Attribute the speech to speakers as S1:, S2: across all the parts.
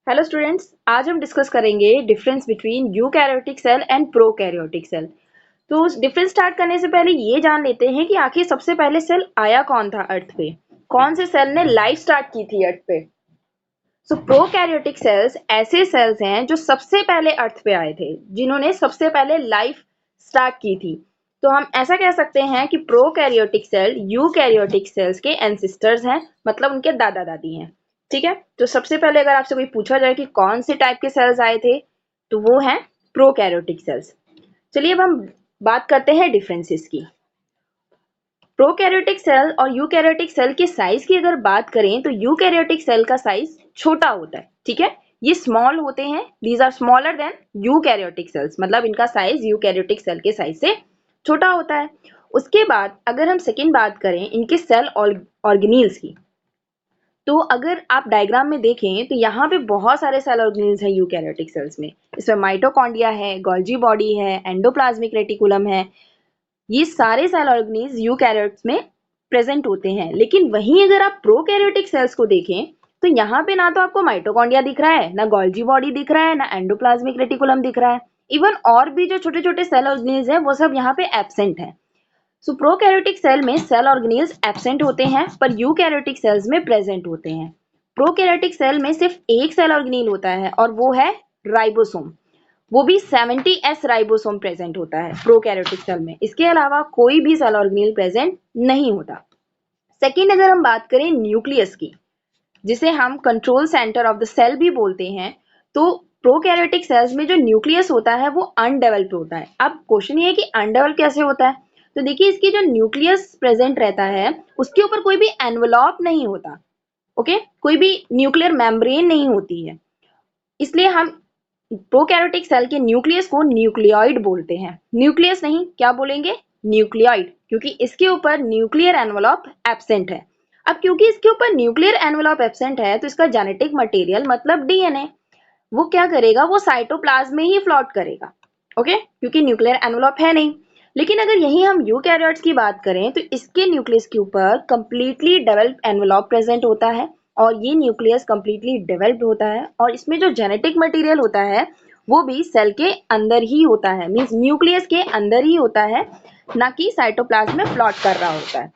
S1: Hello students, आज हम discuss करेंगे difference between eukaryotic cell and prokaryotic cell. तो डिफरेंस स्टार्ट करने से पहले ये जान लेते हैं कि आखिर सबसे पहले सेल आया कौन था अर्थ पे, कौन से सेल ने लाइफ स्टार्ट की थी अर्थ पे। सो प्रोकैरियोटिक सेल्स ऐसे सेल्स हैं जो सबसे पहले अर्थ पे आए थे, जिन्होंने सबसे पहले लाइफ स्टार्ट की थी। तो हम ऐसा कह सकते हैं कि प्रोकैरियोटिक सेल यूकैरियोटिक सेल्स के एंसेस्टर्स हैं, मतलब उनके दादा दादी हैं। ठीक है, तो सबसे पहले अगर आपसे कोई पूछा जाए कि कौन से टाइप के सेल्स आए थे, तो वो हैं प्रोकैरियोटिक सेल्स। चलिए अब हम बात करते हैं डिफरेंसेस की। प्रोकैरियोटिक सेल और यूकैरियोटिक सेल के साइज की अगर बात करें तो यूकैरियोटिक सेल का साइज छोटा होता है। ठीक है, ये स्मॉल होते हैं, these are smaller than eukaryotic cells, मतलब इनका साइज यूकैरियोटिक सेल के साइज से छोटा होता है। उसके बाद अगर हम सेकेंड बात करें इनके सेल ऑर्गेनील्स की, तो अगर आप डायग्राम में देखें तो यहाँ पे बहुत सारे सेल ऑर्गेनील्स हैं यूकैरियोटिक सेल्स में। इसमें माइटोकॉन्ड्रिया है, गोल्जी बॉडी है, एंडोप्लाज्मिक रेटिकुलम है। ये सारे सेल ऑर्गेनील्स यूकैरियोट्स में प्रेजेंट होते हैं। लेकिन वहीं अगर आप प्रोकैरियोटिक सेल्स को देखें तो यहाँ पे ना तो आपको माइटोकॉन्ड्रिया दिख रहा है, ना गोल्जी बॉडी दिख रहा है, ना एंडोप्लाज्मिक रेटिकुलम दिख रहा है। इवन और भी जो छोटे छोटे सेल ऑर्गेनील्स हैं वो सब यहाँ पे एब्सेंट है। सो प्रोकैरियोटिक सेल में सेल ऑर्गेनील्स एब्सेंट होते हैं, पर यूकैरियोटिक सेल्स में प्रेजेंट होते हैं। प्रोकैरियोटिक सेल में सिर्फ एक सेल ऑर्गेनील होता है और वो है राइबोसोम। वो भी 70S राइबोसोम प्रेजेंट होता है प्रोकैरियोटिक सेल में। इसके अलावा कोई भी सेल ऑर्गेनील प्रेजेंट नहीं होता। सेकेंड, अगर हम बात करें न्यूक्लियस की, जिसे हम control centre of the cell भी बोलते हैं, तो प्रोकैरियोटिक सेल्स में जो न्यूक्लियस होता है वो अनडेवलप्ड होता है। अब क्वेश्चन ये है कि अनडेवलप कैसे होता है, तो देखिए इसकी जो न्यूक्लियस प्रेजेंट रहता है उसके ऊपर कोई भी एनवलप नहीं होता। ओके, कोई भी न्यूक्लियर मेम्ब्रेन नहीं होती है, इसलिए हम प्रोकैरियोटिक सेल के न्यूक्लियस को न्यूक्लियोइड बोलते हैं। न्यूक्लियस नहीं, क्या बोलेंगे, न्यूक्लियोइड, क्योंकि इसके ऊपर न्यूक्लियर एनवलप एब्सेंट है। अब क्योंकि इसके ऊपर न्यूक्लियर एनवलप एब्सेंट है तो इसका जेनेटिक मटेरियल मतलब डीएनए वो क्या करेगा, वो साइटोप्लाज्म में ही फ्लोट करेगा। ओके, क्योंकि न्यूक्लियर एनवलप है नहीं। लेकिन अगर यही हम यूकैरियोट्स की बात करें तो इसके न्यूक्लियस के ऊपर कंप्लीटली डेवलप्ड एनवलप प्रेजेंट होता है और ये न्यूक्लियस कंप्लीटली डेवलप्ड होता है और इसमें जो जेनेटिक मटेरियल होता है वो भी सेल के अंदर ही होता है, मींस न्यूक्लियस के अंदर ही होता है, ना कि साइटोप्लाज्म में फ्लोट कर रहा होता है।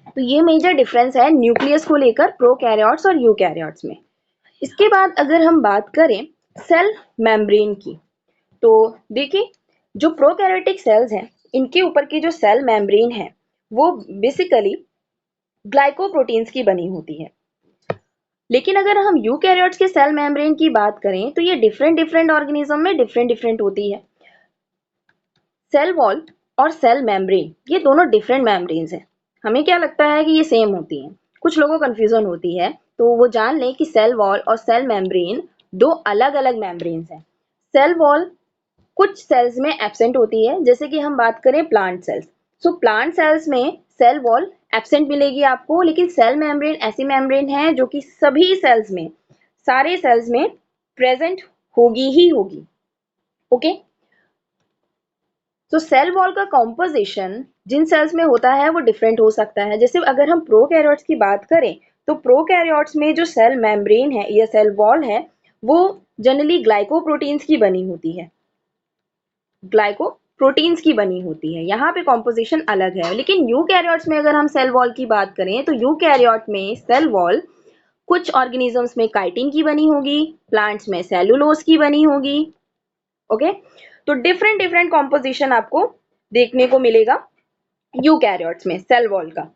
S1: तो ये मेजर डिफरेंस है न्यूक्लियस को लेकर प्रोकैरियोट्स और यूकैरियोट्स में। इसके बाद अगर हम बात करें सेल मेम्ब्रेन की, तो देखिए जो प्रोकैरियोटिक सेल्स हैं इनके ऊपर की जो सेल मेम्ब्रेन है वो बेसिकली ग्लाइकोप्रोटीन्स की बनी होती है। लेकिन अगर हम यूकैरियोट्स के सेल मेम्ब्रेन की बात करें तो ये डिफरेंट डिफरेंट ऑर्गेनिज्म में डिफरेंट डिफरेंट होती है। सेल वॉल और सेल मेम्ब्रेन ये दोनों डिफरेंट मेम्ब्रेन्स हैं। हमें क्या लगता है कि ये सेम होती हैं, कुछ लोगों को कंफ्यूजन होती है, तो वो जान लें कि सेल वॉल और सेल मेम्ब्रेन दो अलग अलग मेम्ब्रेन्स हैं। सेल वॉल कुछ सेल्स में एब्सेंट होती है, जैसे कि हम बात करें प्लांट सेल्स। सो प्लांट सेल्स में सेल वॉल एब्सेंट मिलेगी आपको, लेकिन सेल मेम्ब्रेन ऐसी मेम्ब्रेन है जो कि सभी सेल्स में, सारे सेल्स में प्रेजेंट होगी ही होगी। ओके, तो सेल वॉल का कॉम्पोजिशन जिन सेल्स में होता है वो डिफरेंट हो सकता है। जैसे अगर हम प्रोकैरियोट्स की बात करें तो प्रोकैरियोट्स में जो सेल मेम्ब्रेन है या सेल वॉल है वो जनरली ग्लाइकोप्रोटीन्स की बनी होती है, ग्लाइकोप्रोटीन्स की बनी होती है, यहाँ पे कॉम्पोजिशन अलग है। लेकिन यूकैरियोट्स में अगर हम सेल वॉल की बात करें तो यूकैरियोट में सेल वॉल कुछ ऑर्गेनिजम्स में काइटिन की बनी होगी, प्लांट्स में सेलुलोज की बनी होगी। ओके, तो डिफरेंट डिफरेंट कॉम्पोजिशन आपको देखने को मिलेगा यूकैरियोट्स में सेल वॉल का।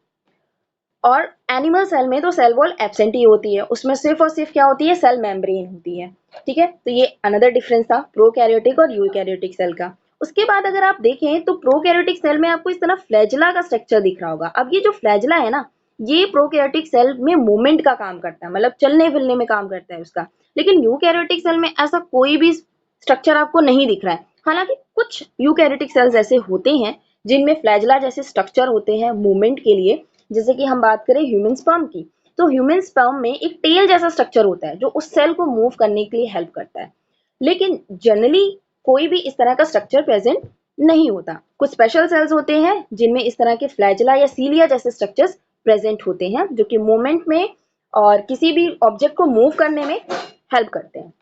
S1: और एनिमल सेल में तो सेल वॉल एब्सेंट ही होती है, उसमें सिर्फ और सिर्फ क्या होती है, सेल मेम्ब्रेन होती है। ठीक है, तो ये अनदर डिफरेंस था प्रोकैरियोटिक और यूकैरियोटिक सेल का। उसके बाद अगर आप देखें तो प्रोकैरियोटिक सेल में आपको इस तरह फ्लैजिला का स्ट्रक्चर दिख रहा होगा। अब ये जो फ्लैजिला है ना, ये प्रोकैरियोटिक सेल में मूवमेंट का काम करता है, मतलब चलने फिरने में काम करता है उसका। लेकिन यूकैरियोटिक सेल में ऐसा कोई भी स्ट्रक्चर आपको नहीं दिख रहा है। हालांकि कुछ यूकैरियोटिक सेल्स ऐसे होते हैं जिनमें फ्लैजिला जैसे स्ट्रक्चर होते हैं मूवमेंट के लिए। जैसे कि हम बात करें ह्यूमन स्पर्म की, तो ह्यूमन स्पर्म में एक टेल जैसा स्ट्रक्चर होता है जो उस सेल को मूव करने के लिए हेल्प करता है। लेकिन जनरली कोई भी इस तरह का स्ट्रक्चर प्रेजेंट नहीं होता। कुछ स्पेशल सेल्स होते हैं जिनमें इस तरह के फ्लैजिला या सीलिया जैसे स्ट्रक्चर्स प्रेजेंट होते हैं जो कि मूवमेंट में और किसी भी ऑब्जेक्ट को मूव करने में हेल्प करते हैं।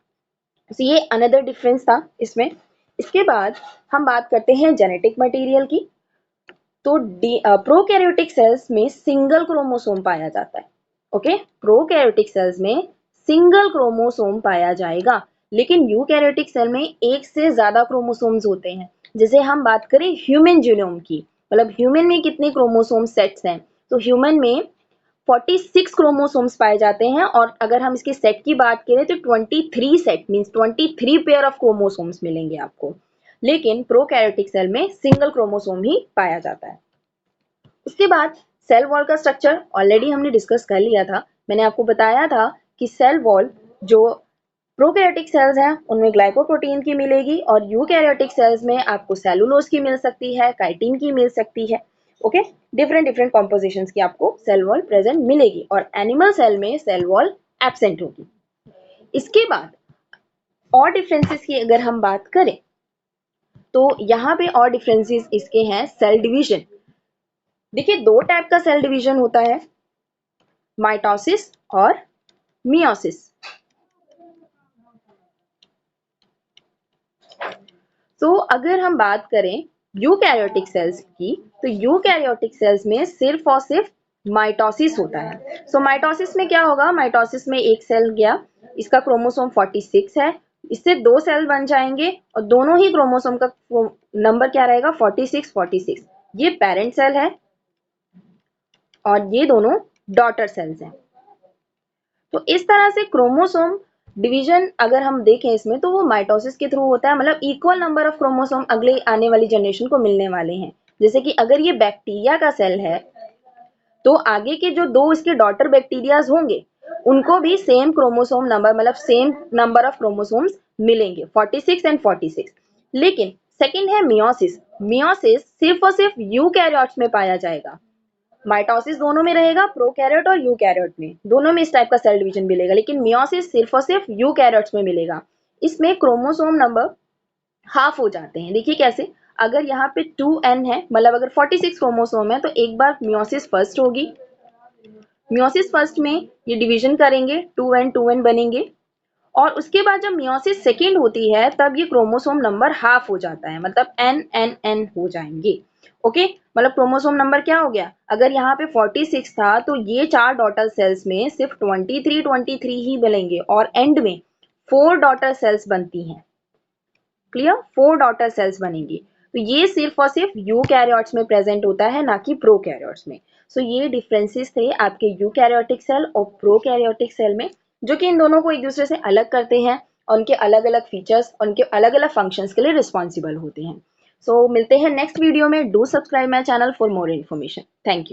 S1: तो ये अनदर डिफरेंस था इसमें। इसके बाद हम बात करते हैं जेनेटिक मटेरियल की। तो प्रोकैरियोटिक सेल्स में सिंगल क्रोमोसोम पाया जाता है। ओके, प्रोकैरियोटिक सेल्स में सिंगल क्रोमोसोम पाया जाएगा, लेकिन यूकैरियोटिक सेल में एक से ज्यादा क्रोमोसोम्स होते हैं। जैसे हम बात करें ह्यूमन जीनोम की, मतलब ह्यूमन में कितने क्रोमोसोम सेट्स हैं, तो ह्यूमन में 46 क्रोमोसोम्स पाए जाते हैं, और अगर हम इसके सेट की बात करें तो 23 set means 23 pair of chromosomes मिलेंगे आपको। लेकिन प्रोकैरियोटिक सेल में सिंगल क्रोमोसोम ही पाया जाता है। उसके बाद सेल वॉल का स्ट्रक्चर ऑलरेडी हमने डिस्कस कर लिया था। मैंने आपको बताया था कि सेल वॉल जो प्रोकैरियोटिक सेल्स हैं उनमें ग्लाइकोप्रोटीन की मिलेगी, और यूकैरियोटिक सेल्स में आपको सेलुलोज की मिल सकती है, काइटिन की मिल सकती है। ओके, डिफरेंट डिफरेंट कॉम्पोजिशंस की आपको सेल वॉल प्रेजेंट मिलेगी, और एनिमल सेल में सेल वॉल एब्सेंट होगी। इसके बाद और डिफरेंसेस की अगर हम बात करें तो यहाँ पे और डिफरेंसेस इसके हैं सेल डिवीजन। देखिए, दो टाइप का सेल डिवीजन होता है, माइटोसिस और मियोसिस। तो अगर हम बात करें यूकैरियोटिक सेल्स की, तो यूकैरियोटिक सेल्स में सिर्फ और सिर्फ माइटोसिस होता है। सो माइटोसिस में क्या होगा, माइटोसिस में एक सेल गया, इसका क्रोमोसोम 46 है, इससे दो सेल बन जाएंगे, और दोनों ही क्रोमोसोम का नंबर क्या रहेगा, 46 46। ये पेरेंट सेल है और ये दोनों डॉटर सेल्स हैं। तो इस तरह से क्रोमोसोम डिवीजन अगर हम देखें इसमें, तो वो माइटोसिस के थ्रू होता है, मतलब इक्वल नंबर ऑफ क्रोमोसोम अगले आने वाली जनरेशन को मिलने वाले हैं। जैसे कि अगर ये बैक्टीरिया का सेल है, तो आगे के जो दो इसके डॉटर बैक्टीरियाज होंगे उनको भी सेम क्रोमोसोम नंबर, मतलब सेम नंबर ऑफ क्रोमोसोम्स मिलेंगे, 46 एंड 46। लेकिन सेकंड है मियोसिस। मियोसिस सिर्फ और सिर्फ यूकैरियोट्स में पाया जाएगा। माइटोसिस दोनों में रहेगा, प्रोकैरियोट और यूकैरियोट में, दोनों में इस टाइप का सेल डिवीजन मिलेगा, लेकिन मियोसिस सिर्फ और सिर्फ यूकैरियोट्स में मिलेगा। इसमें क्रोमोसोम नंबर हाफ हो जाते हैं। देखिए कैसे, अगर यहाँ पे 2n है, मतलब अगर 46 क्रोमोसोम है, तो एक बार मियोसिस फर्स्ट होगी, मियोसिस फर्स्ट में ये डिवीजन करेंगे, 2n बनेंगे, और उसके बाद जब मियोसिस सेकेंड होती है तब ये क्रोमोसोम नंबर हाफ हो जाता है, मतलब n हो जाएंगे। ओके, मतलब क्रोमोसोम नंबर क्या हो गया, अगर यहाँ पे 46 था तो ये चार डॉटर सेल्स में सिर्फ 23 ही मिलेंगे, और एंड में 4 डॉटर सेल्स बनती हैं। क्लियर, 4 डॉटर सेल्स बनेंगी। तो ये सिर्फ और सिर्फ यूकैरियोट्स में प्रेजेंट होता है, ना कि प्रोकैरियोट्स में। सो ये डिफरेंसेस थे आपके यूकैरियोटिक सेल और प्रोकैरियोटिक सेल में, जो कि इन दोनों को एक दूसरे से अलग करते हैं, और उनके अलग अलग फीचर्स, उनके अलग अलग फंक्शंस के लिए रिस्पॉन्सिबल होते हैं। सो मिलते हैं नेक्स्ट वीडियो में। Do subscribe my channel for more information. Thank you.